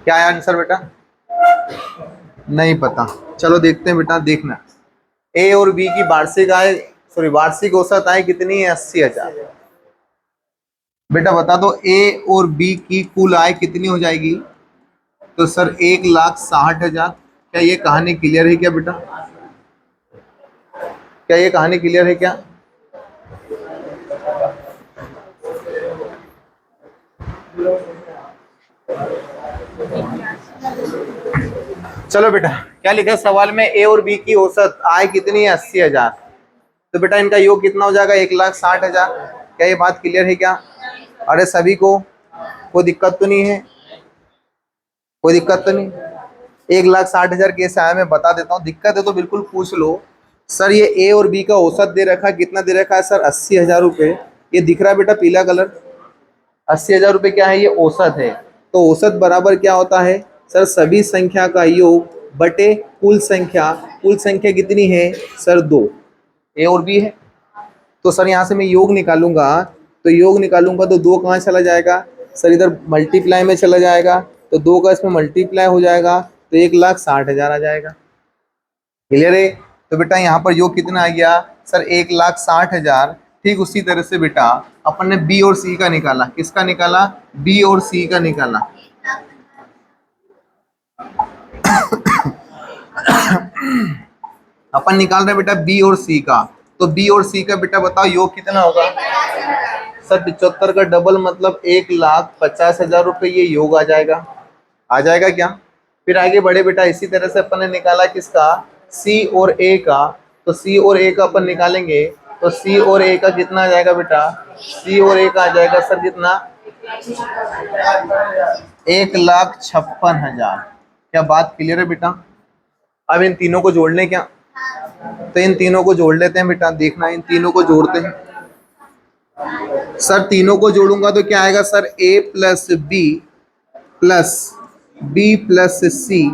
क्या है आंसर बेटा? नहीं पता। चलो देखते हैं बेटा, देखना। ए और बी की वार्षिक आय, सॉरी वार्षिक औसत आय कितनी है? 80,000। बेटा बता दो ए और बी की कुल आय कितनी हो जाएगी? तो सर 1,60,000। क्या ये कहानी क्लियर है क्या बेटा? क्या ये कहानी क्लियर है क्या? चलो बेटा, क्या लिखा है सवाल में? ए और बी की औसत आय कितनी है? 80,000। तो बेटा इनका योग कितना हो जाएगा? 1,60,000। क्या ये बात क्लियर है क्या? अरे सभी को कोई दिक्कत तो नहीं है? कोई दिक्कत तो नहीं? 1,60,000 कैसे आया मैं बता देता हूँ। दिक्कत है तो बिल्कुल पूछ लो। सर ये ए और बी का औसत दे रखा है, कितना दे रखा है सर? 80,000 रुपये। ये दिख रहा है बेटा पीला कलर? 80,000 रुपये क्या है? ये औसत है। तो औसत बराबर क्या होता है सर? सभी संख्या का योग बटे कुल संख्या। कुल संख्या कितनी है सर? 2। ए और बी है। तो सर यहाँ से मैं योग निकालूंगा, तो योग निकालूंगा तो 2 कहाँ चला जाएगा सर? इधर मल्टीप्लाई में चला जाएगा, तो 2 का इसमें मल्टीप्लाई हो जाएगा, तो 1,60,000 आ जाएगा। क्लियर है? तो बेटा यहाँ पर योग कितना आ गया सर? 1,60,000। ठीक उसी तरह से बेटा अपन ने बी और सी का निकाला। किसका निकाला? बी और सी का निकाला। अपन निकाल रहे हैं बेटा बी और सी का। तो बी और सी का बेटा बताओ योग कितना होगा सर? 75 का डबल मतलब 1,50,000 रुपये ये योग आ जाएगा। आ जाएगा क्या? फिर आगे बढ़े बेटा, इसी तरह से अपन ने निकाला किसका? सी और ए का। तो सी और ए का अपन निकालेंगे, तो सी और ए का कितना आ जाएगा बेटा? सी और ए का आ जाएगा सर कितना? 1,56,000। क्या बात क्लियर है बेटा? अब इन तीनों को जोड़ लें क्या? तो इन तीनों को जोड़ लेते हैं बेटा, देखना इन तीनों को जोड़ते हैं। सर तीनों को जोड़ूंगा तो क्या आएगा sir? A plus b plus b plus c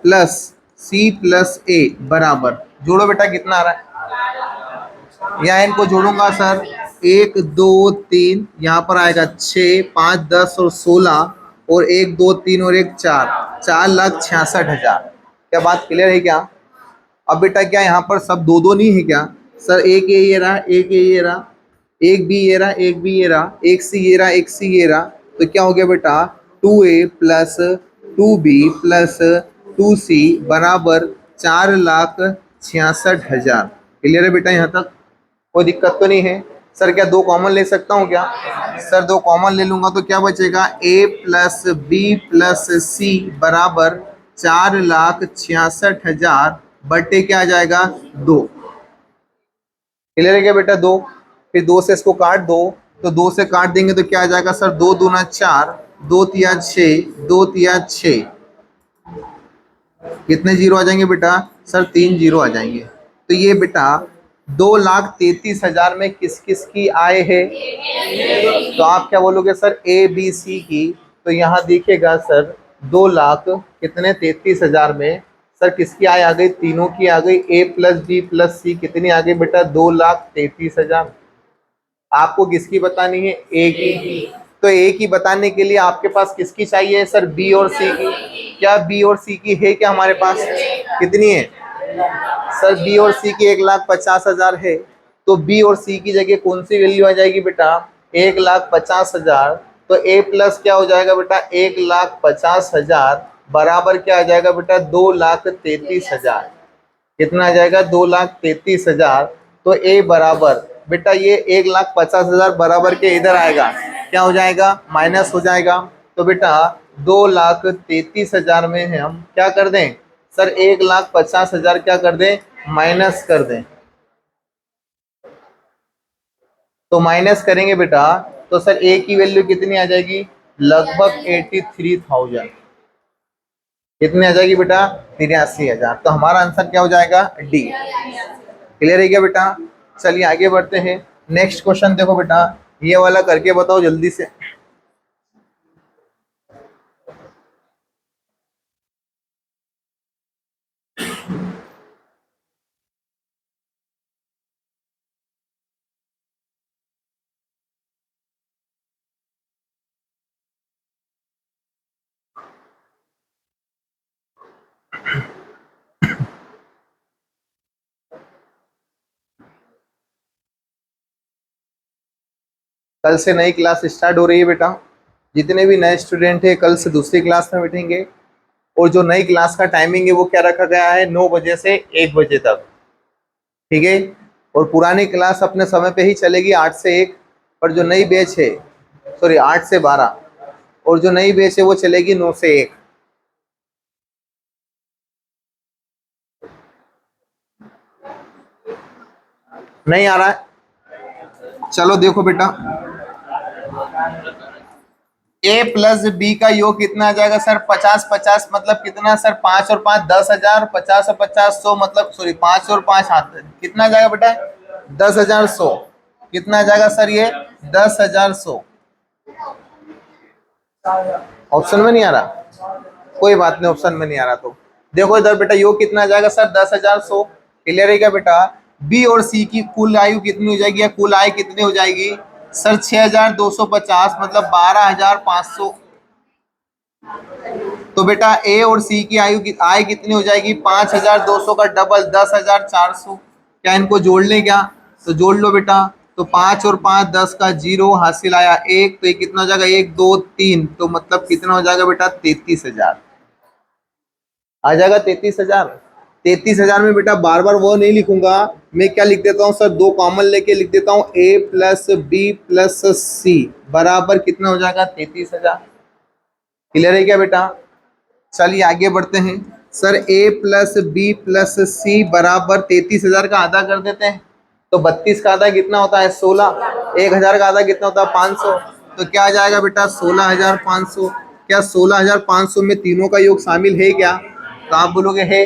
plus c plus a बराबर, जोड़ो बेटा कितना आ रहा है? यहाँ इनको जोड़ूंगा सर, 1 2 3, यहाँ पर आएगा 6 5 10 और 16, और 1 2 3 और 1 4, 4,66,000। क्या बात क्लियर है क्या? अब बेटा क्या यहाँ पर सब दो दो नहीं है क्या सर? एक ये रहा, एक ये रहा, एक भी ये रहा, एक भी ये रहा, एक सी ये रहा, एक सी ये रहा। तो क्या हो गया बेटा? 2A plus 2B plus 2C बराबर 4,66,000। क्लियर है बेटा? यहाँ तक कोई दिक्कत तो नहीं है? सर क्या 2 कॉमन ले सकता हूँ क्या? सर 2 कॉमन ले लूंगा तो क्या बचेगा? A प्लस बी प्लस सी बराबर 4,66,000 बटे क्या आ जाएगा? 2। क्लियर है क्या बेटा? 2। फिर 2 से इसको काट दो, तो 2 से काट देंगे तो क्या आ जाएगा सर? 2 दूना 4, 2 तिया 6, 2 तिया 6। कितने जीरो आ जाएंगे बेटा सर? 3 जीरो आ जाएंगे। तो ये बेटा 2,33,000 में किस किस की आय है? तो आप क्या बोलोगे सर? ए बी सी की। तो यहाँ देखिएगा सर, 2,00,000 कितने 33,000 में सर किसकी आय आ गई? तीनों की आ गई। ए प्लस बी प्लस सी कितनी आ गई बेटा? 2,33,000। आपको किसकी बतानी है? ए की। तो ए की बताने के लिए आपके पास किसकी चाहिए सर? बी और सी की। क्या बी और सी की है क्या हमारे पास? कितनी है सर? बी और सी की 1,50,000 है। तो बी और सी की जगह कौन सी वैल्यू आ जाएगी बेटा? 1,50,000। तो ए प्लस क्या हो जाएगा बेटा? 1,50,000 बराबर क्या आ जाएगा बेटा? 2,33,000। कितना आ जाएगा? 2,33,000। तो ए बराबर बेटा ये 1,50,000 बराबर के इधर आएगा, क्या हो जाएगा? माइनस हो जाएगा। तो बेटा 2,33,000 में हम क्या कर दें सर? 1,50,000 क्या कर दें? माइनस कर दें। तो माइनस करेंगे बेटा तो सर ए की वैल्यू कितनी आ जाएगी? लगभग 83,000। कितनी आ जाएगी बेटा? 83,000। तो हमारा आंसर क्या हो जाएगा? डी। क्लियर है क्या बेटा? चलिए आगे बढ़ते हैं। नेक्स्ट क्वेश्चन देखो बेटा, ये वाला करके बताओ जल्दी से। कल से नई क्लास स्टार्ट हो रही है बेटा। जितने भी नए स्टूडेंट हैं कल से दूसरी क्लास में बैठेंगे। और जो नई क्लास का टाइमिंग है वो क्या रखा गया है, 9 बजे से 1 बजे तक। ठीक है। और पुरानी क्लास अपने समय पे ही चलेगी 8 से 1। और जो नई बैच है, सॉरी 8 से 12, और जो नई बैच है वो चलेगी 9 से 1। नहीं आ रहा है? चलो देखो बेटा, ए प्लस बी का योग कितना आ जाएगा सर, 50-50 मतलब कितना सर, 5 और 5 10,000, 50 और 50 100 मतलब, सॉरी 5 और 5 हाथ, कितना आ जाएगा बेटा 10,100। कितना आ जाएगा सर ये 10,100। ऑप्शन में नहीं आ रहा, कोई बात नहीं, ऑप्शन में नहीं आ रहा तो देखो इधर बेटा, योग कितना आ जाएगा सर 10,100। क्लियर है क्या बेटा? बी और सी की कुल आयु कितनी हो जाएगी, या कुल आय कितनी हो जाएगी सर 6,250 मतलब 12,500। तो बेटा ए और सी की आय कितनी हो जाएगी 5,200 का डबल 10,400। क्या इनको जोड़ लें क्या? तो जोड़ लो बेटा। तो 5 और 5 10 का 0 हासिल आया 1, तो ये कितना हो जाएगा 1 2 3, तो मतलब कितना हो जाएगा बेटा 33,000 आ जाएगा। 33,000। 33,000 में बेटा बार बार वो नहीं लिखूंगा, मैं क्या लिख देता हूँ सर, दो कॉमन लेके लिख देता हूँ, ए प्लस बी प्लस सी बराबर कितना हो जाएगा 33,000। क्लियर है क्या बेटा? चलिए आगे बढ़ते हैं। Sir a plus b plus सी बराबर 33,000 का आधा कर देते हैं। तो 32 का आधा कितना होता है 16, 1,000 का आधा कितना होता है 500। तो क्या आ जाएगा बेटा 16,500। क्या 16,500 में तीनों का योग शामिल है क्या? तो आप बोलोगे है।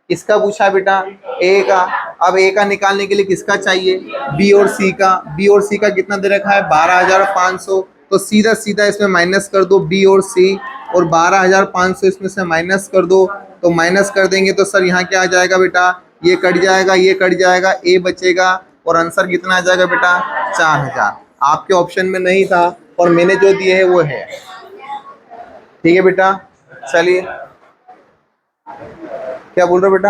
किसका पूछा बेटा? ए का। अब ए का निकालने के लिए किसका चाहिए? बी और सी का। बी और सी का कितना दे रखा है 12,500। तो सीधा सीधा इसमें माइनस कर दो बी और सी, और 12,500 इसमें से माइनस कर दो। तो माइनस कर देंगे तो सर यहाँ क्या आ जाएगा बेटा, ये कट जाएगा, ये कट जाएगा, ए बचेगा, और आंसर कितना आ जाएगा बेटा 4,000। आपके ऑप्शन में नहीं था और मैंने जो दिए है वो है। ठीक है बेटा। चलिए, क्या बोल रहे हो बेटा?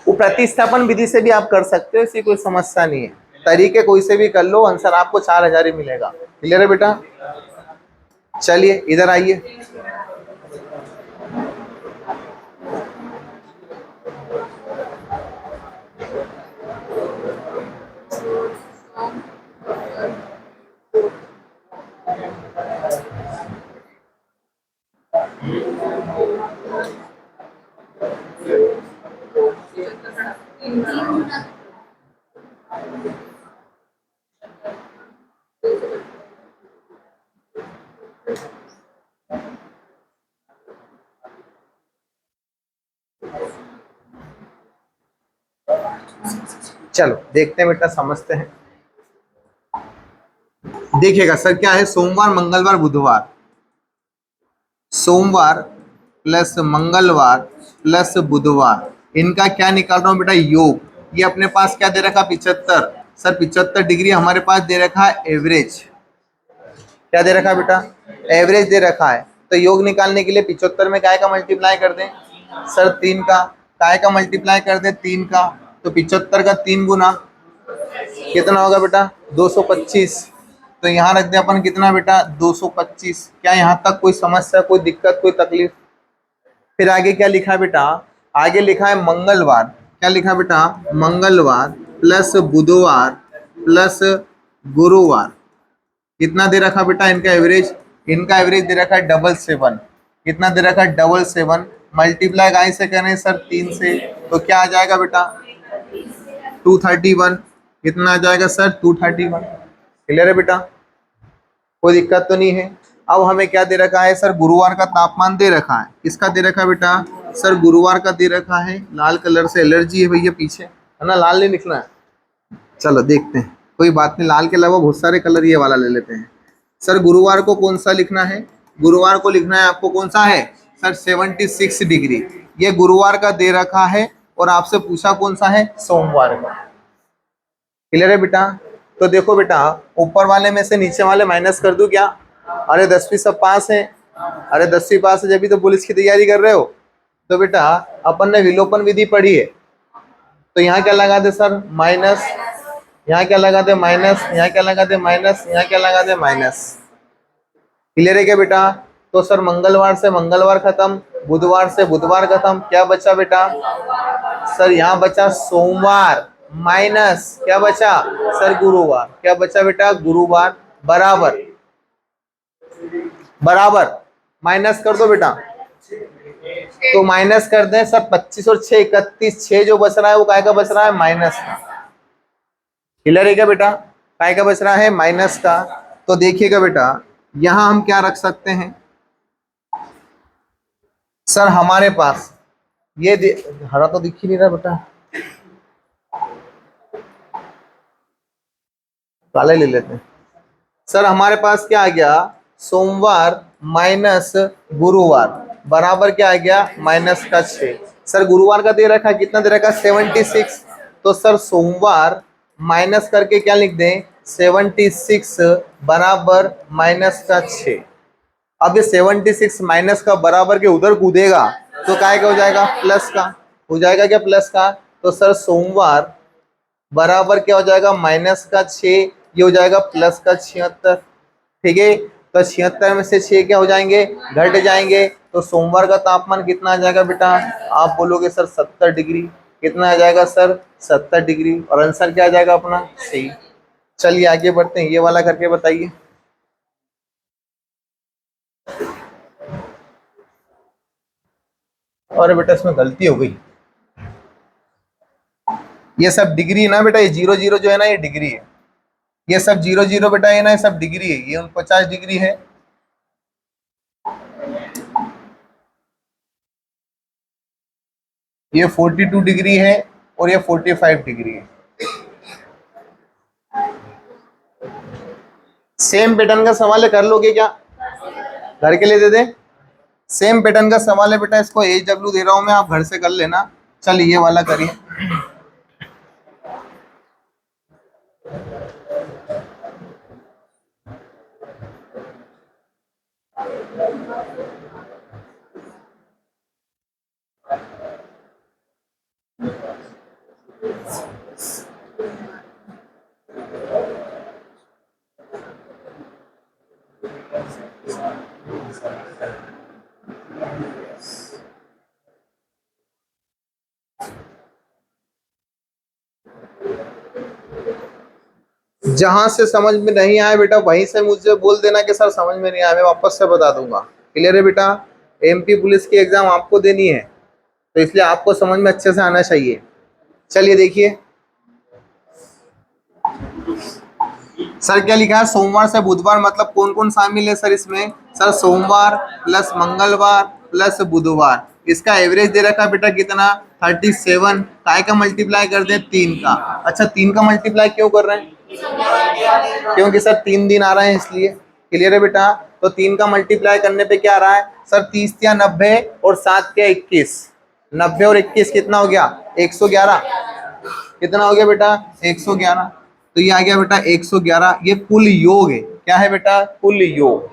वो प्रतिस्थापन विधि से भी आप कर सकते हो, इसकी कोई समस्या नहीं है। तरीके कोई से भी कर लो, आंसर आपको 4,000 ही मिलेगा। क्लियर है बेटा? चलिए इधर आइए। चलो देखते हैं बेटा, समझते हैं। देखिएगा सर क्या है, सोमवार मंगलवार बुधवार, सोमवार प्लस मंगलवार प्लस बुधवार, इनका क्या निकाल रहा हूं बेटा योग। ये अपने पास क्या दे रखा 75। सर 75 डिग्री हमारे पास दे रखा है एवरेज। क्या दे रखा है बेटा? एवरेज दे रखा है। तो योग निकालने के लिए 75 में काय का मल्टीप्लाई कर दें सर 3 का, काय का मल्टीप्लाई कर दें 3 का, तो 75 का 3 गुना कितना होगा बेटा 225। तो यहाँ रख दें अपन कितना बेटा 225। क्या यहाँ तक कोई समस्या, कोई दिक्कत, कोई तकलीफ? फिर आगे क्या लिखा है बेटा, आगे लिखा है मंगलवार। क्या लिखा बेटा? मंगलवार प्लस बुधवार प्लस गुरुवार। कितना दे रखा बेटा इनका एवरेज? इनका एवरेज दे रखा है 777। कितना दे रखा है 777। मल्टीप्लाई गाय से करें सर 3 से, तो क्या आ जाएगा बेटा 231। कितना आ जाएगा सर 231। क्लियर है बेटा? कोई दिक्कत तो नहीं है। अब हमें क्या दे रखा है सर, गुरुवार का तापमान दे रखा है। किसका दे रखा है बेटा? सर गुरुवार का दे रखा है। लाल कलर से एलर्जी है भैया पीछे, है ना, लाल नहीं लिखना है। चलो देखते हैं, कोई बात नहीं, लाल के अलावा बहुत सारे कलर ये वाला ले लेते हैं। सर गुरुवार को कौन सा लिखना है? गुरुवार को लिखना है आपको कौन सा है सर 76 डिग्री। ये गुरुवार का दे रखा है, और आपसे पूछा कौन सा है सोमवार का। क्लियर है बेटा? तो देखो बेटा, ऊपर वाले में से नीचे वाले माइनस कर दूं क्या? अरे 10वीं सब पास है, अरे 10वीं पास है जब भी तो पुलिस की तैयारी कर रहे हो। तो बेटा अपन ने विलोपन विधि पढ़ी है, तो यहाँ क्या लगा दे सर माइनस, यहाँ क्या लगा दे माइनस, यहाँ क्या लगा दे माइनस, यहाँ क्या लगा दे माइनस। क्लियर है क्या बेटा? तो सर मंगलवार से मंगलवार खत्म, बुधवार से बुधवार खत्म, क्या बचा बेटा? सर यहाँ बचा सोमवार माइनस क्या बचा सर गुरुवार, क्या बचा बेटा गुरुवार, बराबर बराबर माइनस कर दो बेटा। तो माइनस कर दें सर 25 और 6 31, 6 जो बच रहा है वो काय का बच रहा है माइनस का। क्लियर है क्या बेटा? काय का बच रहा है माइनस का। तो देखिएगा बेटा यहां हम क्या रख सकते हैं सर, हमारे पास ये हरा तो दिख ही नहीं रहा बेटा, काले ले लेते हैं। सर हमारे पास क्या आ गया, सोमवार माइनस गुरुवार बराबर क्या आ गया माइनस का 6। सर गुरुवार का दे रखा, कितना दे रखा 76। तो सर सोमवार माइनस करके क्या लिख दें 76 बराबर माइनस का 6। अब ये 76 माइनस का बराबर के उधर कूदेगा तो काय का हो जाएगा प्लस का, हो जाएगा क्या प्लस का। तो सर सोमवार बराबर क्या हो जाएगा माइनस का 6, ये हो जाएगा प्लस का 76। ठीक है, तो 76 में से 6 क्या हो जाएंगे घट जाएंगे। तो सोमवार का तापमान कितना आ जाएगा बेटा, आप बोलोगे सर 70 डिग्री। कितना आ जाएगा सर 70 डिग्री, और आंसर क्या आ जाएगा अपना सही। चलिए आगे बढ़ते हैं, ये वाला करके बताइए। और बेटा इसमें गलती हो गई, ये सब डिग्री है ना बेटा, ये 0 0 जो है ना ये डिग्री है, ये सब 0 0 बेटा ये ना ये सब डिग्री है, ये 49 डिग्री है। ये 42 डिग्री है और ये 45 डिग्री है। सेम पैटर्न का सवाल है, कर लोगे क्या, घर के लिए दे दे। सेम पैटर्न का सवाल है बेटा, इसको HW दे रहा हूं मैं, आप घर से कर लेना। चलिए ये वाला करिए। जहां से समझ में नहीं आया बेटा वहीं से मुझे बोल देना कि सर समझ में नहीं आया, मैं वापस से बता दूंगा। क्लियर है बेटा? MP पुलिस की एग्जाम आपको देनी है तो इसलिए आपको समझ में अच्छे से आना चाहिए। चलिए देखिए सर क्या लिखा है, सोमवार से बुधवार मतलब कौन कौन शामिल है सर इसमें, सर सोमवार प्लस मंगलवार प्लस बुधवार, इसका एवरेज दे रखा है बेटा कितना 37। काय का मल्टीप्लाई कर दे 3 का। अच्छा 3 का मल्टीप्लाई क्यों कर रहे हैं, क्योंकि सर 3 दिन आ रहे हैं इसलिए। क्लियर है बेटा? तो 3 का मल्टीप्लाई करने पे क्या आ रहा है सर 30 या 90 और 7 क्या 21, 90 और 21 कितना हो गया 111। कितना हो गया बेटा 111। तो ये आ गया बेटा 111, ये कुल योग है। क्या है बेटा कुल योग,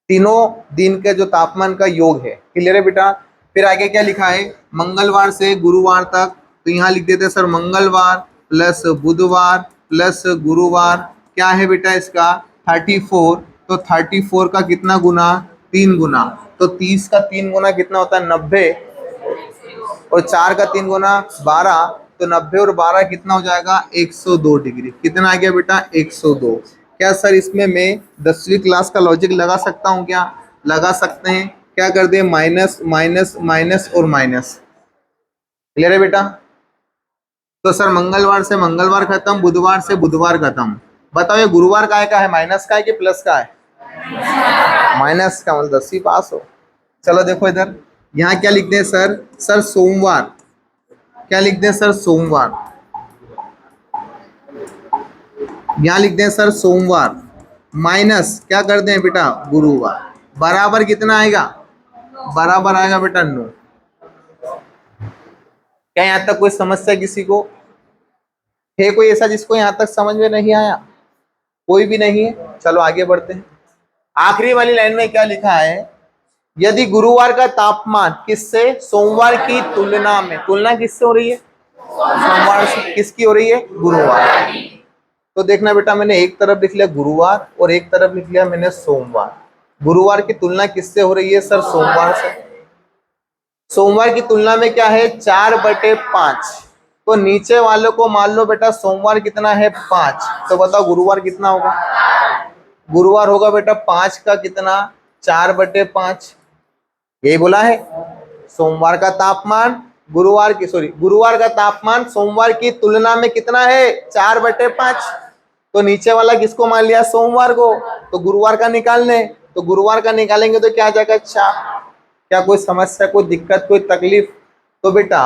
तीनों दिन के जो तापमान का योग है। क्लियर है बेटा? फिर आगे क्या लिखा है, मंगलवार से गुरुवार तक, तो यहाँ लिख देते हैं सर मंगलवार प्लस बुधवार प्लस गुरुवार, क्या है बेटा इसका 34। तो 34 का कितना गुना 3 गुना, तो 30 का 3 गुना कितना होता है 90, और 4 का 3 गुना 12, तो 90 और 12 कितना हो जाएगा 102 डिग्री। कितना आ गया बेटा 102। क्या सर इसमें मैं 10वीं क्लास का लॉजिक लगा सकता हूँ क्या, लगा सकते हैं। क्या कर दे माइनस माइनस माइनस और माइनस। क्लियर है बेटा? तो सर मंगलवार से मंगलवार खत्म, बुधवार से बुधवार खत्म। बताओ ये गुरुवार का है माइनस का है कि प्लस का है, माइनस का, मतलब 10वीं पास हो। चलो देखो इधर, यहाँ क्या लिखते हैं सर, सर सोमवार, क्या लिखते हैं सर सोमवार, यहाँ लिखते हैं सर सोमवार माइनस क्या करते हैं बेटा गुरुवार, बराबर कितना आएगा, बराबर आएगा बेटा 9। क्या यहाँ तक कोई समस्या किसी को है, कोई ऐसा जिसको यहाँ तक समझ में नहीं आया, कोई भी नहीं है। चलो आगे बढ़ते हैं। आखिरी वाली लाइन में क्या लिखा है, यदि गुरुवार का तापमान किससे सोमवार की तुलना में, तुलना किससे हो रही है सोमवार से, किसकी हो रही है गुरुवार। तो देखना बेटा, मैंने एक तरफ लिख लिया गुरुवार और एक तरफ लिख लिया मैंने सोमवार। गुरुवार की तुलना किससे हो रही है सर? सोमवार से। सोमवार की तुलना में क्या है? 4/5। तो नीचे वालों को मान लो बेटा सोमवार कितना है? 5। तो बताओ गुरुवार कितना होगा? गुरुवार होगा बेटा 5 का कितना? 4/5। यही बोला है। सोमवार का तापमान गुरुवार का तापमान सोमवार की तुलना में कितना है? 4/5। तो नीचे वाला किसको मान लिया? सोमवार को। तो गुरुवार का निकालने, तो गुरुवार का निकालेंगे तो क्या आ जाएगा? 4। क्या कोई समस्या, कोई दिक्कत, कोई तकलीफ? तो बेटा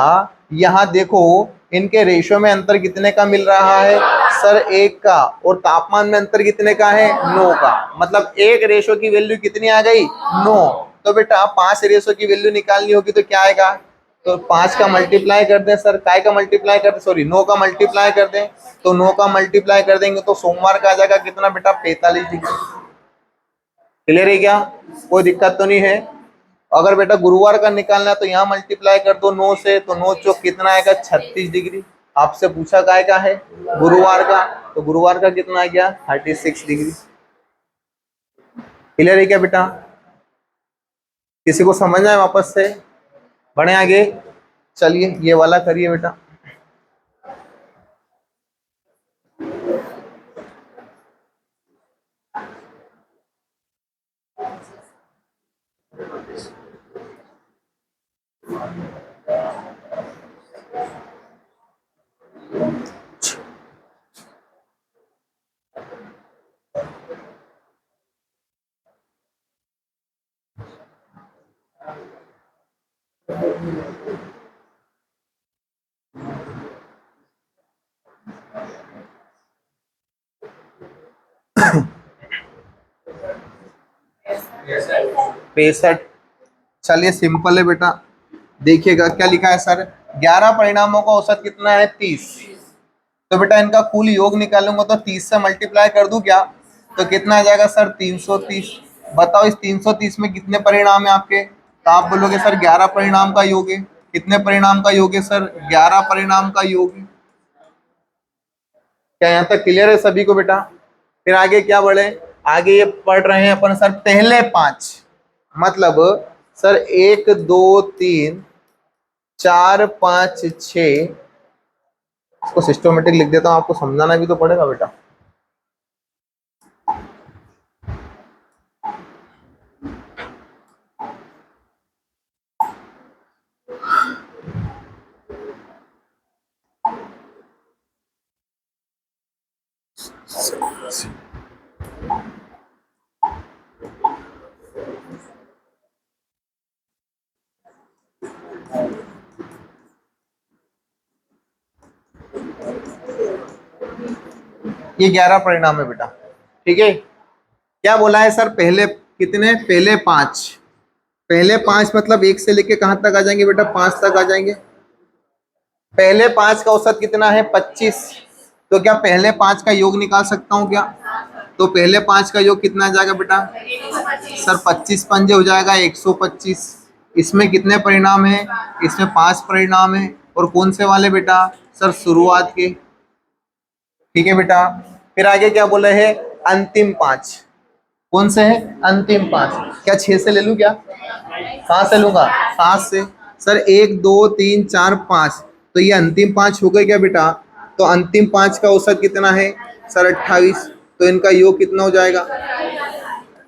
यहाँ देखो, इनके रेशो में अंतर कितने का मिल रहा है सर? 1 का। और तापमान में अंतर कितने का है? 9 का। मतलब 1 रेशो की वैल्यू कितनी आ गई? 9। तो बेटा 5 रेशो की वैल्यू निकालनी होगी तो क्या आएगा? तो 5 का मल्टीप्लाई कर दें सर, काय का मल्टीप्लाई कर दें, सॉरी 9 का मल्टीप्लाई कर दें। तो 9 का मल्टीप्लाई कर देंगे तो सोमवार का आ जाएगा कितना बेटा? 45 डिग्री। क्लियर है क्या? कोई दिक्कत तो नहीं है? अगर बेटा गुरुवार का निकालना है तो यहाँ मल्टीप्लाई कर दो 9 से, तो 9 चौक कितना आएगा? 36 डिग्री। आपसे पूछा काय का है? गुरुवार का। तो गुरुवार का कितना आ गया? 36 डिग्री। क्लियर है क्या बेटा? किसी को समझना है? वापस से बढ़े आगे। चलिए ये वाला करिए बेटा। पैंसठ। चलिए सिंपल है बेटा, देखिएगा क्या लिखा है सर? 11 परिणामों का औसत कितना है? 30। तो बेटा इनका कुल योग निकालूंगा तो 30 से मल्टीप्लाई कर दूं क्या? तो कितना आ जाएगा सर? 330। बताओ इस 330 में कितने परिणाम है आपके? तो आप बोलोगे सर 11 परिणाम का योग है। कितने परिणाम का योग है सर? 11 परिणाम का योग है। क्या यहाँ तक क्लियर है सभी को बेटा? फिर आगे क्या बढ़े? आगे ये पढ़ रहे हैं अपन सर पहले 5, मतलब सर 1 2 3 4 5 6। इसको सिस्टमेटिक लिख देता हूँ, आपको समझाना भी तो पड़ेगा बेटा। ये 11 परिणाम है बेटा, ठीक है। क्या बोला है सर? पहले कितने? पहले 5। पहले 5 मतलब 1 से लेके कहां तक आ जाएंगे बेटा? 5 तक आ जाएंगे। पहले 5 का औसत कितना है? 25। तो क्या पहले 5 का योग निकाल सकता हूं क्या? तो पहले 5 का योग कितना आ जाएगा बेटा? सर 25 पंजे हो जाएगा 125। इसमें कितने परिणाम है? इसमें 5 परिणाम है। और कौन से वाले बेटा? सर शुरुआत के। ठीक है बेटा। फिर आगे क्या बोले हैं? अंतिम 5। कौन से है? अंतिम 5। क्या 6 से ले लूं क्या? कहां से लूंगा? 7 से। सर 1 2 3 4 5, तो ये अंतिम 5 हो गए क्या बेटा? तो अंतिम 5 का औसत कितना है? सर 28। तो इनका योग कितना हो जाएगा?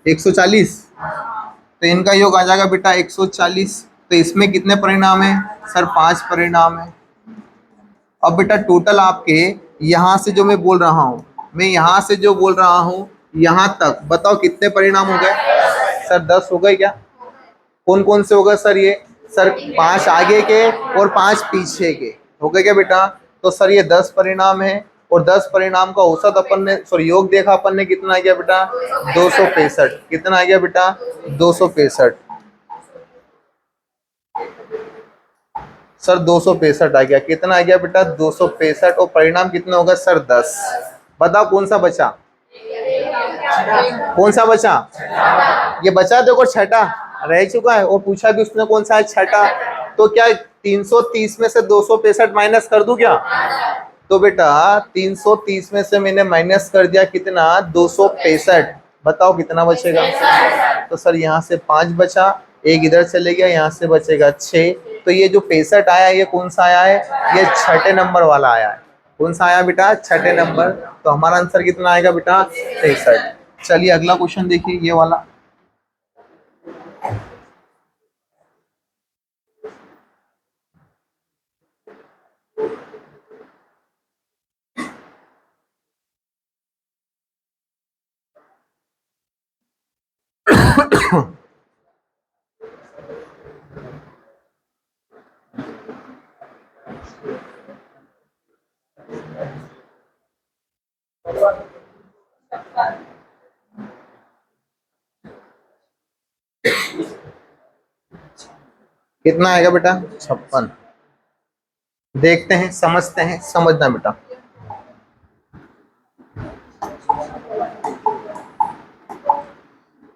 140। तो इनका योग आ जाएगा बेटा 140। तो इसमें कितने परिणाम है? सर 5 परिणाम है। अब बेटा टोटल आपके यहाँ से जो मैं बोल रहा हूँ, मैं यहाँ से जो बोल रहा हूँ यहाँ तक, बताओ कितने परिणाम हो गए? सर 10 हो गए क्या? कौन कौन से हो गए सर? ये सर 5 आगे के और 5 पीछे के हो गए क्या बेटा? तो सर ये 10 परिणाम है। और 10 परिणाम का औसत अपन ने, सॉरी योग देखा अपन ने, कितना आ गया बेटा? 265। कितना आ गया बेटा? 265। सर 265 आ गया। कितना आ गया बेटा? 265। और परिणाम कितना होगा सर? 10। बताओ कौन सा बचा? कौन सा बचा? ये बचा देखो, छठा रह चुका है। और पूछा भी उसने कौन सा है? छठा। तो क्या 330 में से 265 माइनस कर दूं क्या? तो बेटा 330 में से मैंने माइनस कर दिया कितना, 265। बताओ कितना बचेगा। तो सर यहाँ से 5 बचा, एक इधर चले गया, यहाँ से बचेगा 6। तो ये जो 65 आया ये कौन सा आया है, ये छठे नंबर वाला आया है। कौन सा आया बेटा, छठे नंबर। तो हमारा आंसर कितना आएगा बेटा, 63। चलिए अगला क्वेश्चन देखिए, ये वाला। कितना आएगा बेटा, 56। देखते हैं, समझते हैं, समझना बेटा।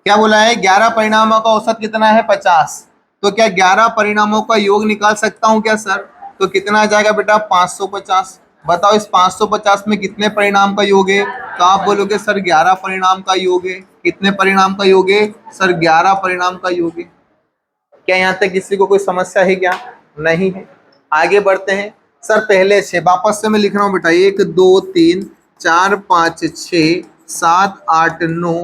क्या बोला है, 11 परिणामों का औसत कितना है, 50। तो क्या 11 परिणामों का योग निकाल सकता हूं क्या सर। तो कितना आ जाएगा बेटा, 550। बताओ इस 550 में कितने परिणाम का योग है। तो आप बोलोगे सर 11 परिणाम का योग है। कितने परिणाम का योग है सर, 11 परिणाम का योग है। क्या यहाँ तक किसी को कोई समस्या है क्या, नहीं है। आगे बढ़ते हैं। सर पहले 6, वापस से मैं लिख रहा हूँ बेटा, 1 2 3 4 5 6 7 8 9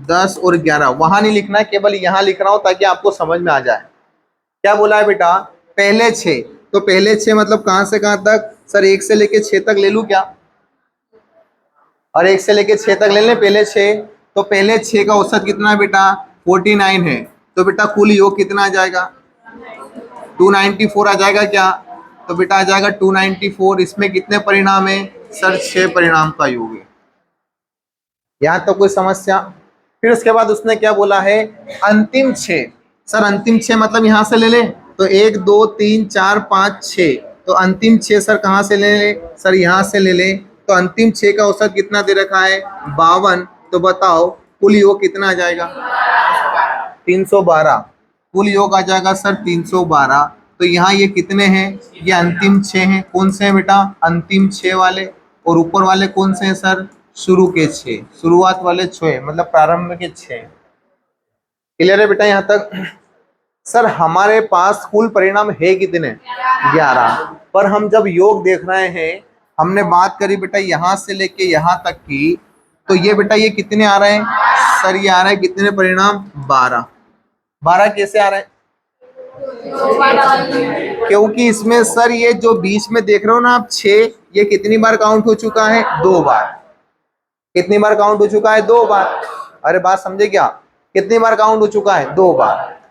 10 और 11। वहां नहीं लिखना है, केवल यहाँ लिख रहा हूँ ताकि आपको समझ में आ जाए। क्या बोला है बेटा, पहले 6। तो पहले 6 मतलब कहां से कहां तक सर, 1 से लेके 6 तक ले लूं क्या, और 1 से लेके 6 तक ले लें पहले 6। तो पहले 6 का औसत कितना है बेटा, 49 है। तो बेटा कुल योग कितना आ जाएगा, 294 आ जाएगा क्या। तो बेटा आ जाएगा 294। इसमें कितने परिणाम है सर, 6 परिणाम का योग है। यहाँ तो कोई समस्या। फिर उसके बाद उसने क्या बोला है, अंतिम 6। सर अंतिम 6 मतलब यहाँ से ले ले। तो 1 2 3 4 5 6। तो अंतिम 6 सर कहाँ से ले ले, सर यहाँ से ले ले। तो अंतिम 6 का औसत कितना दे रखा है, 52। तो बताओ कुल योग कितना आ जाएगा, 312। कुल योग आ जाएगा सर 312। तो यहाँ ये कितने हैं, ये अंतिम 6 हैं। कौन से हैं बेटा, अंतिम 6 वाले। और ऊपर वाले कौन से हैं सर, शुरू के 6, शुरुआत वाले 6 मतलब प्रारंभ के 6। क्लियर है बेटा यहाँ तक। सर हमारे पास कुल परिणाम है कितने, 11। पर हम जब योग देख रहे हैं, हमने बात करी बेटा यहाँ से लेके यहाँ तक की। तो ये बेटा ये कितने आ रहे हैं सर, ये आ रहे हैं कितने परिणाम, 12। 12 कैसे आ रहे हैं, क्योंकि इसमें सर ये जो बीच में देख रहे हो ना आप 6, ये कितनी बार काउंट हो चुका है, 2 बार। कितनी बार काउंट हो चुका है, 2 बार। अरे बात समझे क्या, कितनी बार काउंट हो चुका है, 2 बार।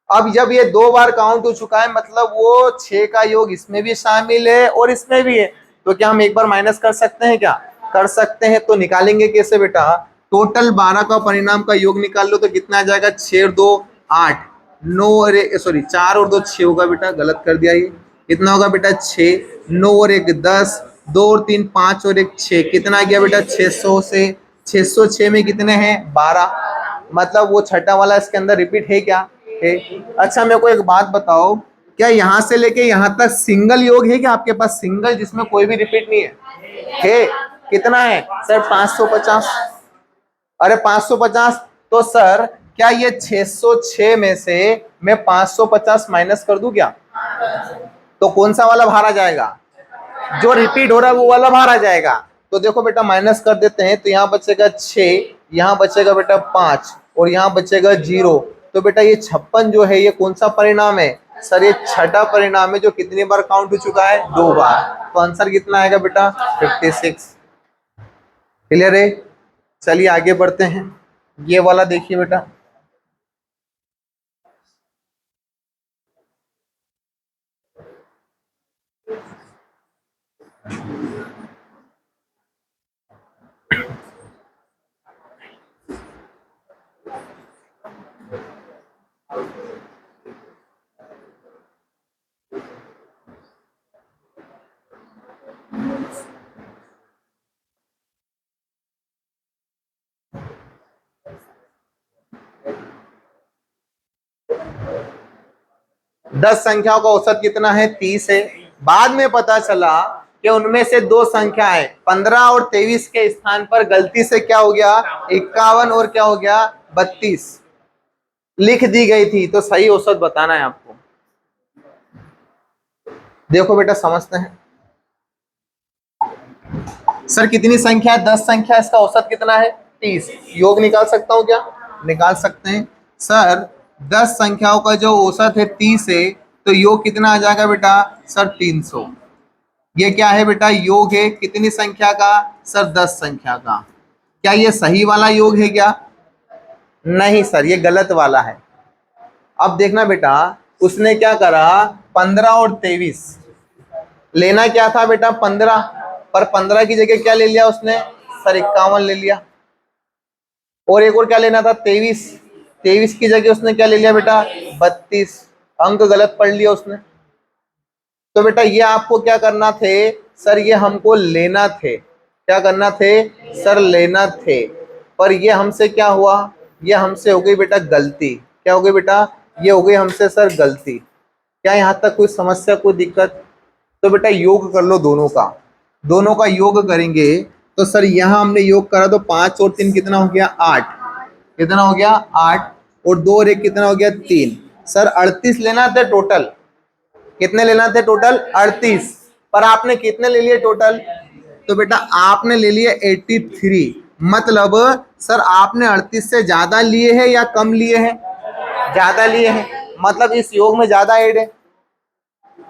अब जब ये 2 बार काउंट हो चुका है मतलब वो 6 का योग इसमें भी शामिल है और इसमें भी है। तो क्या हम एक बार माइनस कर सकते हैं क्या, कर सकते हैं। तो निकालेंगे कैसे बेटा, टोटल 12 का परिणाम का योग निकाल लो। तो कितना आ जाएगा, 6 और 2 8, 9 और सॉरी 4 और 2 6 होगा बेटा, गलत कर दिया ये। कितना होगा बेटा, 6, 9 और 1 10, 2 और 3 5 और 1 6। कितना आ गया बेटा, 600 से 606 में कितने हैं, 12। मतलब वो छठा वाला इसके अंदर रिपीट है क्या, है। अच्छा मेरे को एक बात बताओ, क्या यहाँ से लेके यहाँ तक सिंगल योग है क्या आपके पास, सिंगल जिसमें कोई भी रिपीट नहीं है। कितना है सर, 550। अरे 550। तो सर क्या ये 606 में से मैं 550 माइनस कर दूं क्या, तो कौन सा वाला बाहर आ जाएगा, जो रिपीट हो रहा है वो वाला बाहर आ जाएगा। तो देखो बेटा माइनस कर देते हैं। तो यहाँ बचेगा 6, यहाँ बचेगा बेटा 5 और यहाँ बचेगा 0। तो बेटा ये 56 जो है ये कौन सा परिणाम है सर, ये छठा परिणाम है जो कितनी बार काउंट हो चुका है, 2 बार। तो आंसर कितना आएगा बेटा, 56। क्लियर है। चलिए आगे बढ़ते हैं। ये वाला देखिए बेटा, 10 संख्याओं का औसत कितना है, 30 है। बाद में पता चला कि उनमें से दो संख्याएं 15 और 23 के स्थान पर गलती से क्या हो गया 51 और क्या हो गया 32 लिख दी गई थी, तो सही औसत बताना है आपको। देखो बेटा समझते हैं। सर कितनी संख्या है 10 संख्या, इसका औसत कितना है 30। योग निकाल सकता हूं क्या? निकाल सकते हैं। सर 10 संख्याओं का जो औसत है 30 है, तो योग कितना आ जाएगा बेटा सर 300। ये क्या है बेटा योग है कितनी संख्या का सर 10 संख्या का। क्या ये सही वाला योग है क्या? नहीं सर ये गलत वाला है। अब देखना बेटा उसने क्या करा 15 और 23 लेना क्या था बेटा 15, पर 15 की जगह क्या ले लिया उसने सर 51 ले लिया। और एक और क्या लेना था 23, 23 की जगह उसने क्या ले लिया बेटा 32। अंक गलत पढ़ लिया उसने। तो बेटा ये आपको क्या करना थे सर, ये हमको लेना थे। क्या करना थे सर लेना थे, पर ये हमसे क्या हुआ, ये हमसे हो गई बेटा गलती। क्या हो गई बेटा ये हो गई हमसे सर गलती। क्या यहाँ तक कोई समस्या कोई दिक्कत? तो बेटा योग कर लो दोनों का, दोनों का योग करेंगे तो सर यहाँ हमने योग करा तो 5 और 3 कितना हो गया 8। कितना हो गया 8 और 2 और 1 कितना हो गया 3। सर 38 लेना थे टोटल। कितने लेना थे टोटल 38, पर आपने कितने ले लिए टोटल? तो बेटा आपने ले लिए 83। मतलब सर आपने 38 से ज्यादा लिए हैं या कम लिए हैं? ज्यादा लिए हैं। मतलब इस योग में ज्यादा ऐड है।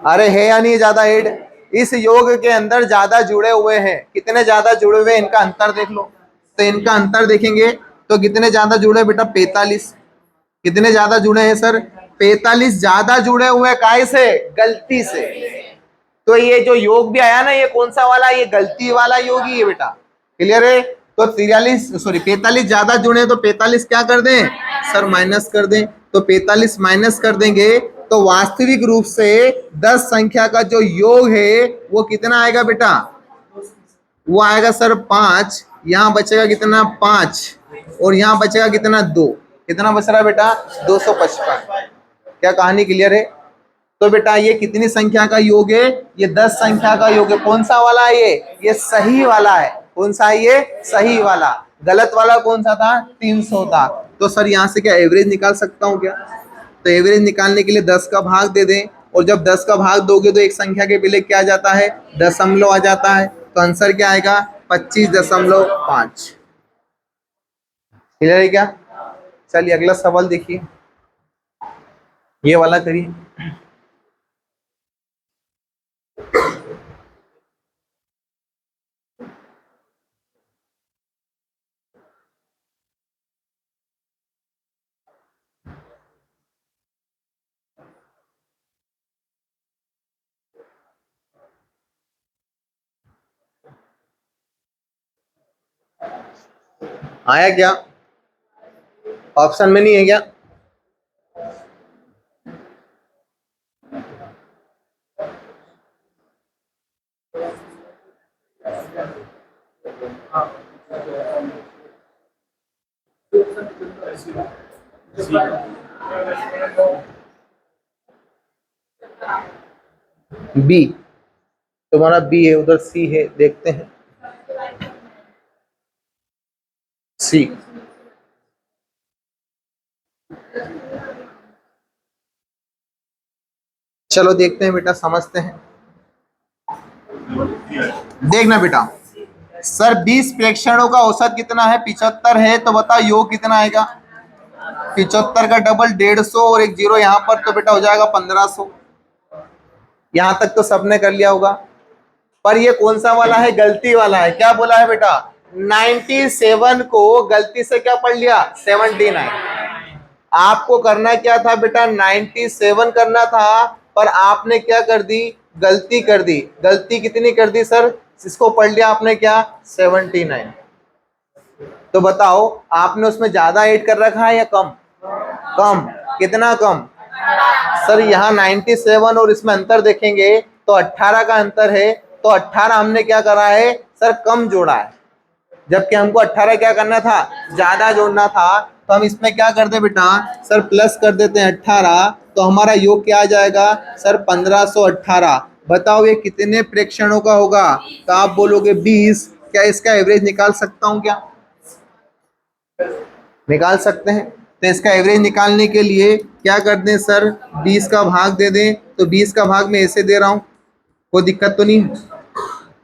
अरे है या नहीं ज्यादा ऐड? इस योग के अंदर ज्यादा जुड़े हुए हैं। कितने ज्यादा जुड़े हुए हैं इनका अंतर देख लो। तो इनका अंतर देखेंगे तो कितने ज्यादा जुड़े बेटा 45। कितने ज्यादा जुड़े हैं सर 45 ज्यादा जुड़े हुए काय से गलती से। तो ये जो योग भी आया ना ये कौन सा वाला, ये गलती वाला योग ही है बेटा। क्लियर है? तो 45 ज्यादा जुड़े तो 45 क्या कर दें सर माइनस कर दें। तो 45 माइनस कर देंगे तो वास्तविक रूप से 10 संख्या का जो योग है वो कितना आएगा बेटा, वो आएगा सर 5। यहाँ बचेगा कितना 5 और यहाँ बचेगा कितना 2। कितना बच रहा है बेटा 255। क्या कहानी क्लियर है? तो बेटा ये कितनी संख्या का योग है, ये 10 संख्या का योग है। कौन सा वाला है ये सही वाला है। कौन सा है ये सही वाला। गलत वाला कौन सा था 300 था। तो सर यहाँ से क्या एवरेज निकाल सकता हूँ क्या? तो एवरेज निकालने के लिए 10 का भाग दे दें, और जब 10 का भाग दोगे तो एक संख्या के पहले क्या आ जाता है दशमलव आ जाता है। तो आंसर क्या आएगा 25.5। क्लियर है क्या? चलिए अगला सवाल देखिए, ये वाला करिए। आया क्या? ऑप्शन में नहीं है क्या? बी, तुम्हारा बी है, उधर सी है, देखते हैं सी। चलो देखते हैं बेटा समझते हैं। देखना बेटा सर 20 प्रेक्षणों का औसत कितना है 75 है, तो बताओ योग कितना आएगा। 75 का डबल 150 और एक जीरो यहाँ पर, तो बेटा हो जाएगा 1500। यहां तक तो सबने कर लिया होगा। पर ये कौन सा वाला है गलती वाला है। क्या बोला है बेटा 97 को गलती से क्या पढ़ लिया 79। आपको करना क्या था बेटा 97 करना था, पर आपने क्या कर दी गलती कर दी। गलती कितनी कर दी सर, इसको पढ़ लिया आपने क्या 79। तो बताओ आपने उसमें ज्यादा ऐड कर रखा है या कम? कम। कितना कम सर, यहाँ 97 और इसमें अंतर देखेंगे तो 18 का अंतर है। तो 18 हमने क्या करा है सर कम जोड़ा है, जबकि हमको 18 क्या करना था ज्यादा जोड़ना था। तो हम इसमें क्या कर दे बेटा सर प्लस कर देते हैं 18, तो हमारा योग क्या आ जाएगा सर 1518। बताओ ये कितने प्रेक्षणों का होगा? तो आप बोलोगे 20। क्या इसका एवरेज निकाल सकता हूं क्या? निकाल सकते हैं। तो इसका एवरेज निकालने के लिए क्या कर दें सर, 20 का भाग दे दें। तो 20 का भाग मैं ऐसे दे रहा हूं, कोई दिक्कत तो नहीं?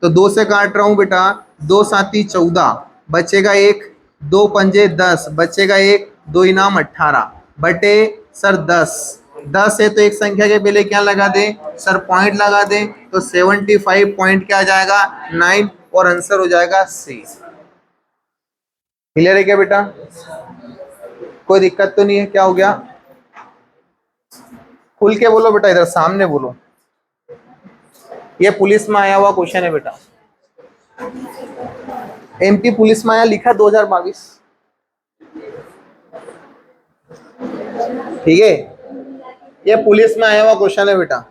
तो 2 से काट रहा हूं बेटा, 2 साती 14, बचेगा 1, 2 पंजे 10, बचेगा 1, 2 इनाम 18 बटे सर 10। 10 है तो एक संख्या के पहले क्या लगा दें सर, पॉइंट लगा दें। तो 75 पॉइंट क्या आ जाएगा 9, और आंसर हो जाएगा सी। क्लियर है क्या बेटा? कोई दिक्कत तो नहीं है? क्या हो गया? खुल के बोलो बेटा, इधर सामने बोलो। ये पुलिस में आया हुआ क्वेश्चन है बेटा, एमपी पुलिस में आया, लिखा 2022। ठीक है, ये पुलिस में आया हुआ क्वेश्चन है बेटा,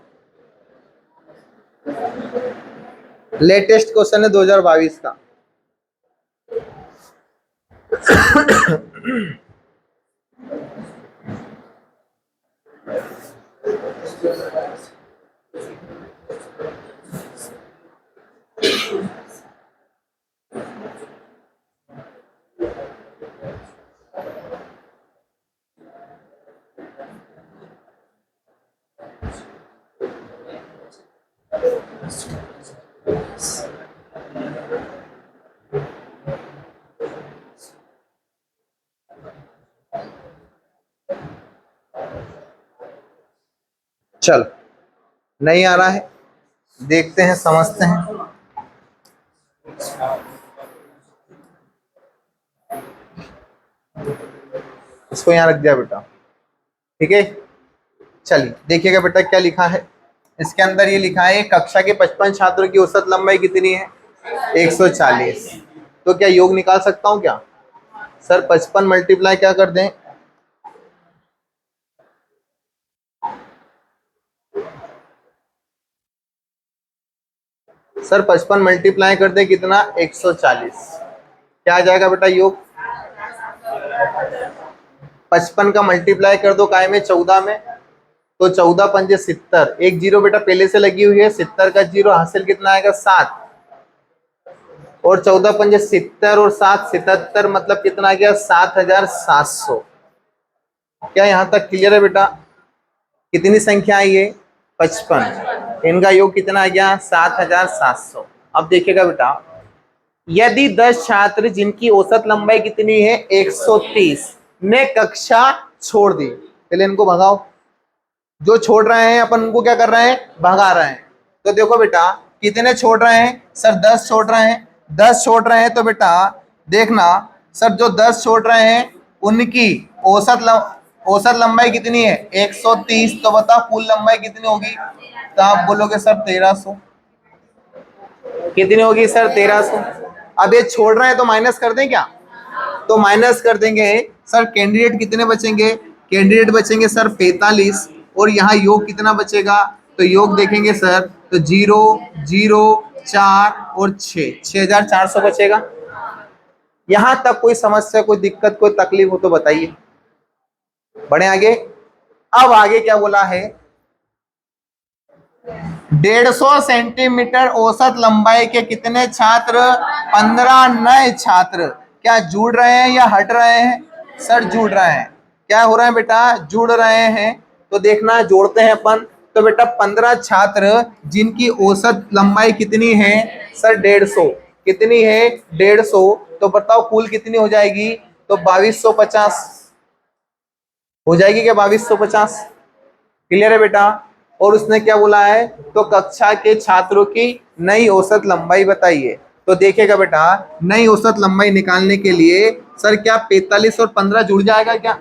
लेटेस्ट क्वेश्चन है 2022 का। चल, नहीं आ रहा है, देखते हैं समझते हैं। इसको यहाँ रख दिया बेटा, ठीक है। चलिए देखिएगा बेटा क्या लिखा है इसके अंदर। ये लिखा है कक्षा के 55 छात्रों की औसत लंबाई कितनी है 140। तो क्या योग निकाल सकता हूँ क्या सर? 55 मल्टीप्लाई क्या कर दें सर, 55 मल्टीप्लाई कर दे कितना 140। क्या आ जाएगा बेटा योग? 55 का मल्टीप्लाई कर दो काय में 14 में, तो 14 पंजे 70, एक जीरो बेटा पहले से लगी हुई है, 70 का जीरो हासिल कितना आएगा 7, और 14 पंजे 70 और 7 77, मतलब कितना आ गया 7700। क्या यहाँ तक क्लियर है बेटा? कितनी संख्या आई है 55, इनका योग कितना आ गया 7700। अब देखिएगा बेटा, यदि 10 छात्र जिनकी औसत लंबाई कितनी है 130 ने कक्षा छोड़ दी, पहले इनको भगाओ। जो छोड़ रहे हैं अपन उनको क्या कर रहे हैं, भगा रहे हैं। तो देखो बेटा कितने छोड़ रहे हैं सर, 10 छोड़ रहे हैं। 10 छोड़ रहे हैं तो बेटा देखना सर, जो 10 छोड़ रहे हैं उनकी औसत लंबाई कितनी है 130। तो बताओ कुल लंबाई कितनी होगी? तो आप बोलोगे सर 1300। कितनी होगी सर 1300। अब ये छोड़ रहे हैं तो माइनस कर दें क्या? तो माइनस कर देंगे सर। कैंडिडेट कितने बचेंगे? कैंडिडेट बचेंगे सर 45, और यहाँ योग कितना बचेगा? तो योग देखेंगे सर, तो 0 0 4 और 6, 6400 बचेगा। यहां तक कोई समस्या, कोई दिक्कत, कोई तकलीफ हो तो बताइए। बढ़े आगे। अब आगे क्या बोला है, 150 सेंटीमीटर औसत लंबाई के कितने छात्र? 15 नए छात्र क्या जुड़ रहे हैं या हट रहे हैं? सर जुड़ रहे हैं। क्या हो रहा है बेटा? जुड़ रहे हैं। तो देखना जोड़ते हैं अपन। तो बेटा 15 छात्र जिनकी औसत लंबाई कितनी है सर 150, कितनी है 150, तो बताओ कुल कितनी हो जाएगी? तो 2250 हो जाएगी क्या 2250? क्लियर है बेटा? और उसने क्या बोला है, तो कक्षा के छात्रों की नई औसत लंबाई बताइए। तो देखिएगा बेटा, नई औसत लंबाई निकालने के लिए सर क्या 45 और 15 जुड़ जाएगा क्या?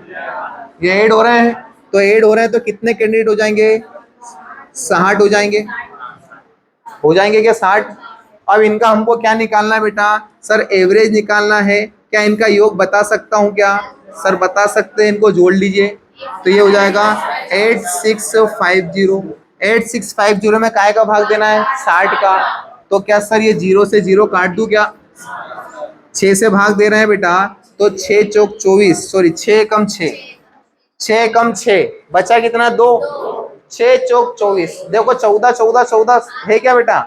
ये ऐड हो रहे हैं, तो ऐड हो रहे हैं तो कितने कैंडिडेट हो जाएंगे? 60 हो जाएंगे क्या 60? अब इनका हमको क्या निकालना है बेटा? सर एवरेज निकालना है। क्या इनका योग बता सकता हूं क्या? सर बता सकते हैं, इनको जोड़ लीजिए। तो ये हो जाएगा 8650। 8650 में काय का भाग देना है 60 का। तो क्या सर ये 0 से 0 काट दूं क्या? 6 से भाग दे रहे हैं बेटा, तो 6 चौक 24, सॉरी 6 कम 6, 6 कम 6 बचा कितना 2, 6 चौक 24, देखो 14 14 14 है क्या बेटा?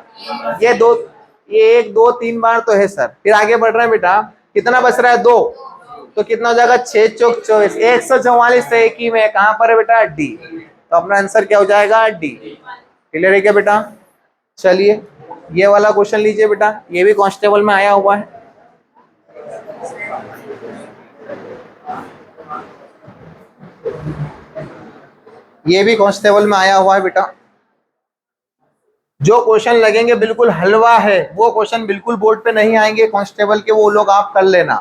ये दो, ये 1 2 3 बार तो है सर। फिर आगे बढ़ रहे हैं बेटा, कितना बच रहा है? 2, तो कितना हो जाएगा? 6 चौक 24, 144 है एक ही में। कहां पर है बेटा? डी। तो अपना आंसर क्या हो जाएगा? डी। क्लियर है क्या बेटा? चलिए ये वाला क्वेश्चन लीजिए बेटा, ये भी कांस्टेबल में आया हुआ है। ये भी कांस्टेबल में आया हुआ है बेटा। जो क्वेश्चन लगेंगे बिल्कुल हलवा है, वो क्वेश्चन बिल्कुल बोर्ड पे नहीं आएंगे कांस्टेबल के, वो लोग आप कर लेना।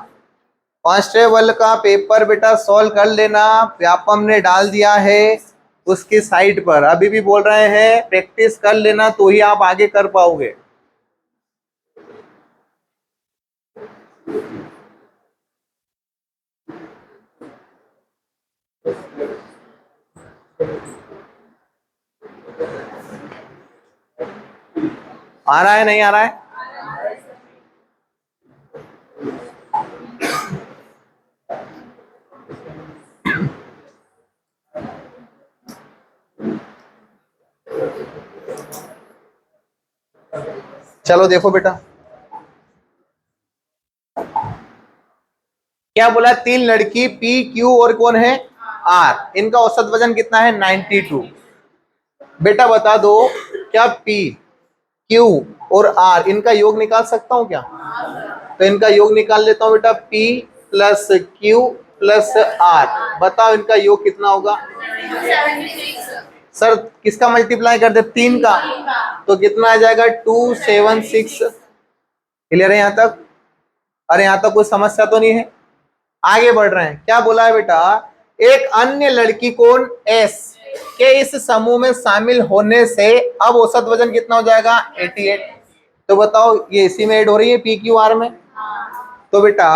कांस्टेबल का पेपर बेटा सॉल्व कर लेना, व्यापम ने डाल दिया है उसकी साइट पर। अभी भी बोल रहे हैं प्रैक्टिस कर लेना तो ही आप आगे कर पाओगे। आ रहा है नहीं आ रहा है? चलो देखो बेटा, क्या बोला? 3 लड़की पी क्यू और कौन है? आर। इनका औसत वजन कितना है? 92। बेटा बता दो, क्या पी क्यू और आर इनका योग निकाल सकता हूं क्या? तो इनका योग निकाल लेता हूं बेटा, p plus q plus r. बताओ इनका योग कितना होगा? सर किसका मल्टीप्लाई कर दे? 3 का। तो कितना आ जाएगा? 276। क्लियर है यहां तक? अरे यहां तक कोई समस्या तो नहीं है? आगे बढ़ रहे हैं। क्या बोला है बेटा? एक अन्य लड़की कौन एस के इस समूह में शामिल होने से अब औसत वजन कितना हो जाएगा? 88। तो बताओ ये इसी में ऐड हो रही है पी क्यू आर में। तो बेटा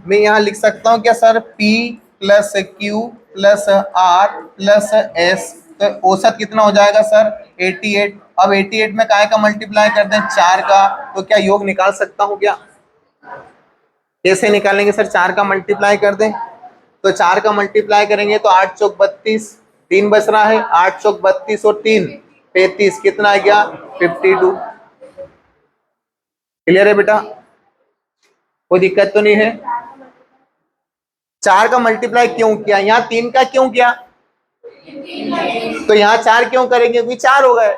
मैं यहां लिख सकता हूं क्या sir? P plus q plus r plus s. तो औसत कितना हो जाएगा सर? 88। अब 88 में काय का मल्टीप्लाई कर दें? 4 का। तो क्या योग निकाल सकता हूं क्या? कैसे निकालेंगे सर? 4 का मल्टीप्लाई कर दें, तो 4 का मल्टीप्लाई करेंगे तो 8 चौक 32, 3 बच रहा है। 8 चौक 32 और 3 35, कितना आ गया? 52। क्लियर है बेटा? कोई दिक्कत तो नहीं है? 4 का मल्टीप्लाई क्यों किया? यहाँ 3 का क्यों किया? तो यहाँ 4 क्यों करेंगे? क्योंकि 4 हो गए।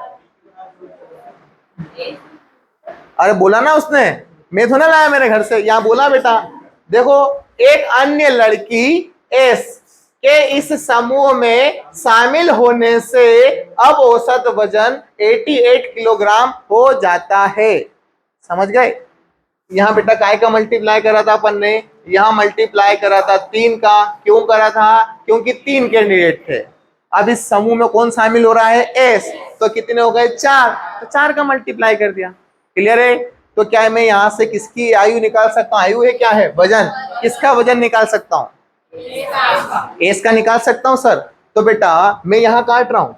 अरे बोला ना उसने, मैं थोड़ा लाया मेरे घर से, यहाँ बोला बेटा। देखो, एक अन्य लड़की एस के इस समूह में शामिल होने से अब औसत वजन 88 किलोग्राम हो जाता है। समझ गए? यहाँ बेटा काय का मल्टीप्लाई करा था अपन ने? यहाँ मल्टीप्लाई करा था 3 का। क्यों करा था? क्योंकि 3 कैंडिडेट थे। अब इस समूह में कौन शामिल हो रहा है? एस। तो कितने हो गए? 4। तो 4 का मल्टीप्लाई कर दिया। क्लियर है? तो क्या मैं यहाँ से किसकी आयु निकाल सकता हूँ? आयु है क्या है? वजन। किसका वजन निकाल सकता हूँ? एस का निकाल सकता हूँ सर। तो बेटा मैं यहाँ काट रहा हूँ,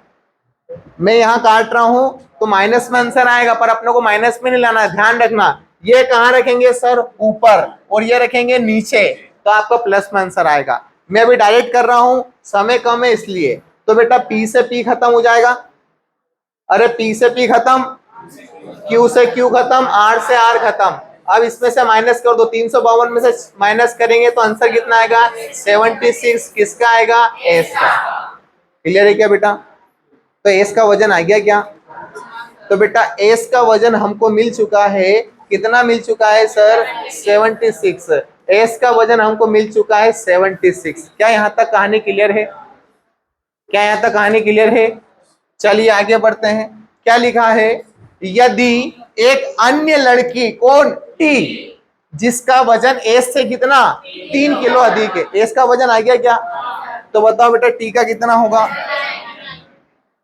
मैं यहाँ काट रहा हूँ, तो माइनस में आंसर आएगा, पर अपने को माइनस में नहीं लाना, ध्यान रखना। ये कहाँ रखेंगे सर? ऊपर, और ये रखेंगे नीचे, तो आपका प्लस में आंसर आएगा। मैं अभी डायरेक्ट कर रहा हूं, समय कम है इसलिए। तो बेटा पी से पी खत्म हो जाएगा। अरे पी से पी खत्म, क्यू से क्यू खत्म, आर से आर खत्म। अब इसमें से माइनस कर दो, 352 में से माइनस करेंगे तो आंसर कितना आएगा? 76। किसका आएगा? एस का। क्लियर है क्या बेटा? तो एस का वजन आ गया क्या? तो बेटा एस का वजन हमको मिल चुका है। कितना मिल चुका है सर? 76। एस का वजन हमको मिल चुका है 76। क्या यहां तक कहानी क्लियर है? क्या यहां तक कहानी क्लियर है? चलिए आगे बढ़ते हैं। क्या लिखा है? यदि एक अन्य लड़की कौन टी, जिसका वजन एस से कितना 3 किलो अधिक है। एस का वजन आ गया क्या? तो बताओ बेटा टी का कितना होगा?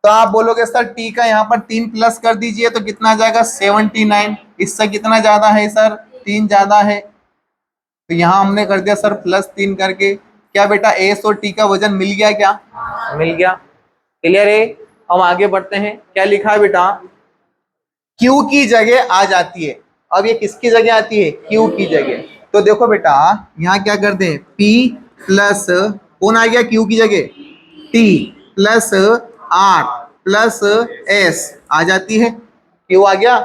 तो आप बोलोगे सर टी का यहाँ पर 3 प्लस कर दीजिए तो कितना आ जाएगा? 79। इससे कितना ज्यादा है सर? 3 ज्यादा है। तो यहाँ हमने कर दिया सर +3 करके। क्या बेटा एस और टी का वजन मिल गया क्या? मिल गया। क्लियर है? हम आगे बढ़ते हैं। क्या लिखा है बेटा? क्यू की जगह आ जाती है। अब ये किसकी जगह आती है? क्यू की जगह। तो देखो बेटा यहाँ क्या कर दें? P प्लस कौन आ गया क्यू की जगह? T plus R plus S आ जाती है, क्यू आ गया।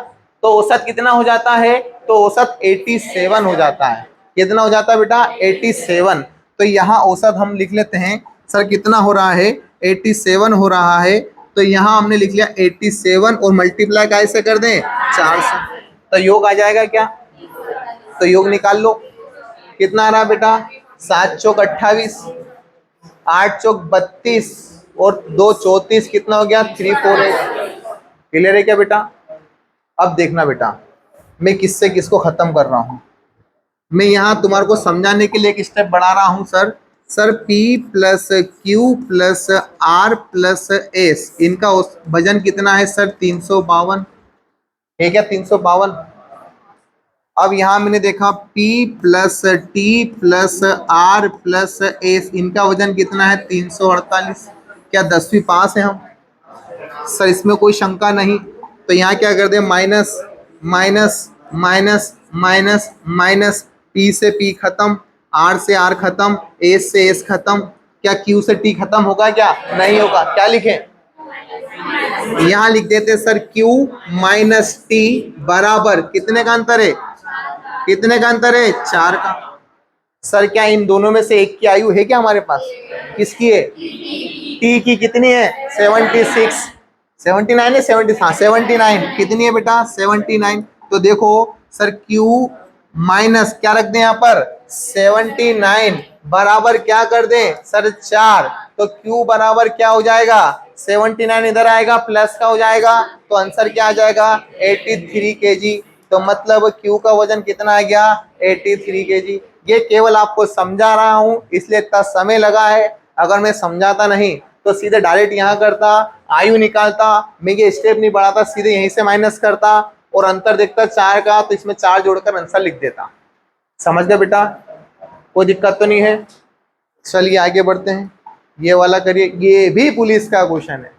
तो औसत कितना हो जाता है, तो औसत 87 हो जाता है। कितना हो जाता है बेटा, 87। तो यहाँ औसत हम लिख लेते हैं, सर कितना हो रहा है, 87 हो रहा है। तो यहाँ हमने लिख लिया 87 और मल्टीप्लाई कैसे कर दें, 4 से। तो योग आ जाएगा क्या, तो योग निकाल लो। कितना आ रहा बेटा, 7 चौक 28, 8 चौक 32 और 2 34, कितना हो गया, 348। क्लियर है क्या बेटा। अब देखना बेटा, मैं किससे किसको खत्म कर रहा हूं। मैं यहाँ तुम्हारे को समझाने के लिए एक स्टेप बढ़ा रहा हूं sir. Sir P plus q plus R plus S, इनका वजन कितना है सर, 352 है क्या, 352। अब यहाँ मैंने देखा P plus T plus R plus S, इनका वजन कितना है, 348। क्या 10वीं पास है हम सर, इसमें कोई शंका नहीं। तो यहाँ क्या कर दे, minus minus minus minus minus, P से पी खत्म, आर से आर खत्म, एस से एस खत्म। क्या क्यू से टी खत्म होगा, क्या नहीं होगा। क्या लिखें, यहाँ लिख देते सर क्यू माइनस टी बराबर, कितने का अंतर है, कितने का अंतर है, 4 का। सर क्या इन दोनों में से एक की आयु है क्या हमारे पास, किसकी है, टी की। कितनी है, 76, 79 है, 70, हाँ 79। कितनी है बेटा, 79। तो देखो सर Q माइनस क्या रख दें यहाँ पर, 79 बराबर क्या कर दें सर, 4। तो Q बराबर क्या हो जाएगा, 79 इधर आएगा, प्लस का हो जाएगा। तो आंसर क्या आ जाएगा, 83 kg। तो मतलब Q का वजन कितना आ गया, 83 kg। ये केवल आपको समझा रहा हूं, इसलिए इतना समय लगा है। अगर मैं समझाता नहीं तो सीधे डायरेक्ट यहाँ करता, आयु निकालता, मैं ये स्टेप नहीं बढ़ाता, सीधे यहीं से माइनस करता और अंतर देखता 4 का, तो इसमें 4 जोड़कर आंसर लिख देता। समझ गया बेटा, कोई दिक्कत तो नहीं है। चलिए आगे बढ़ते हैं, ये वाला करिए, ये भी पुलिस का क्वेश्चन है।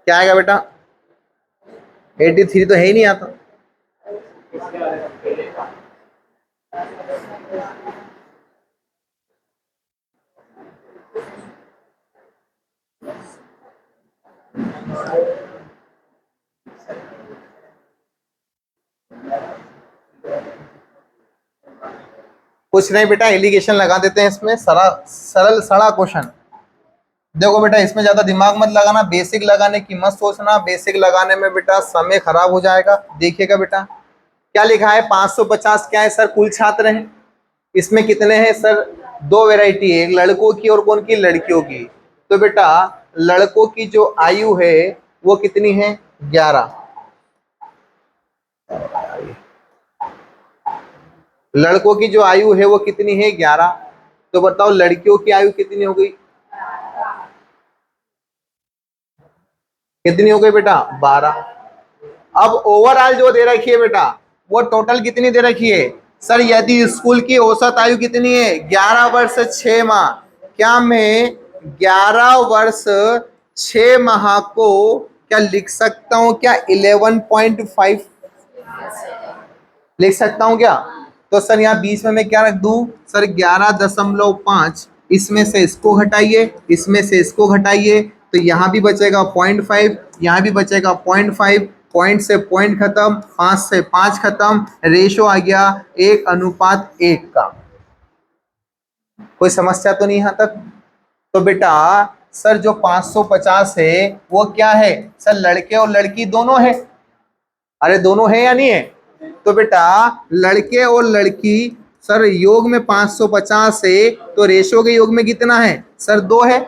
क्या आएगा बेटा, 83 तो है ही नहीं आता। कुछ नहीं बेटा, एलिगेशन लगा देते हैं इसमें, सरल सड़ा क्वेश्चन। देखो बेटा, इसमें ज्यादा दिमाग मत लगाना, बेसिक लगाने की मत सोचना, बेसिक लगाने में बेटा समय खराब हो जाएगा। देखिएगा बेटा क्या लिखा है, 550 क्या है सर, कुल छात्र हैं। इसमें कितने हैं सर, 2 वैरायटी है, एक लड़कों की और कौन की, लड़कियों की। तो बेटा लड़कों की जो आयु है वो कितनी है, 11। लड़कों की जो आयु है वो कितनी है, 11। तो बताओ लड़कियों की आयु कितनी हो गई, कितनी हो गई बेटा, 12। अब ओवरऑल जो दे रखी है बेटा, वो टोटल कितनी दे रखी है सर, यदि स्कूल की औसत आयु कितनी है, 11 वर्ष 6 माह। क्या मैं 11 वर्ष 6 माह को क्या लिख सकता हूं, क्या 11.5 लिख सकता हूं क्या। तो सर यहाँ बीच में मैं क्या रख दूं सर, 11.5, इसमें से इसको घटाइए, इसमें से इसको घटाइए, तो यहाँ भी बचेगा 0.5, यहाँ भी बचेगा 0.5, पॉइंट से पॉइंट खत्म, 5 से 5 खत्म, रेशो आ गया 1:1 का। कोई समस्या तो नहीं यहाँ तक। तो बेटा सर जो 550 है वो क्या है सर, लड़के और लड़की दोनों है, अरे दोनों है या नहीं है। तो बेटा लड़के और लड़की सर योग में 550 है, तो रेशो के योग में कितना है सर, 2 है,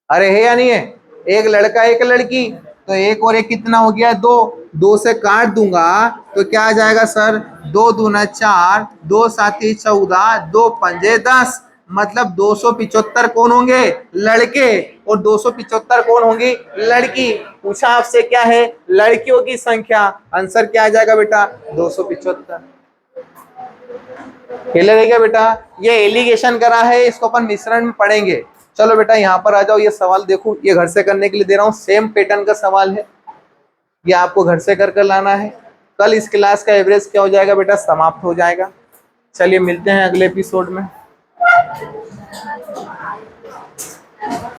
अरे है या नहीं है। एक लड़का एक लड़की, तो एक और एक कितना हो गया, 2। 2 से काट दूंगा तो क्या आ जाएगा सर, 2 दूना 4, 2 साथी 14, 2 पंजे 10। मतलब 275 कौन होंगे, लड़के, और 275 कौन होंगी, लड़की। पूछा आपसे क्या है, लड़कियों की संख्या। आंसर क्या आ जाएगा बेटा, 275। क्लियर है क्या बेटा। ये एलिगेशन करा है, इसको अपन मिश्रण में पढ़ेंगे। चलो बेटा यहाँ पर आ जाओ, ये सवाल देखो, ये घर से करने के लिए दे रहा हूँ, सेम पैटर्न का सवाल है, ये आपको घर से कर कर लाना है। कल इस क्लास का एवरेज क्या हो जाएगा बेटा, समाप्त हो जाएगा। चलिए मिलते हैं अगले एपिसोड में।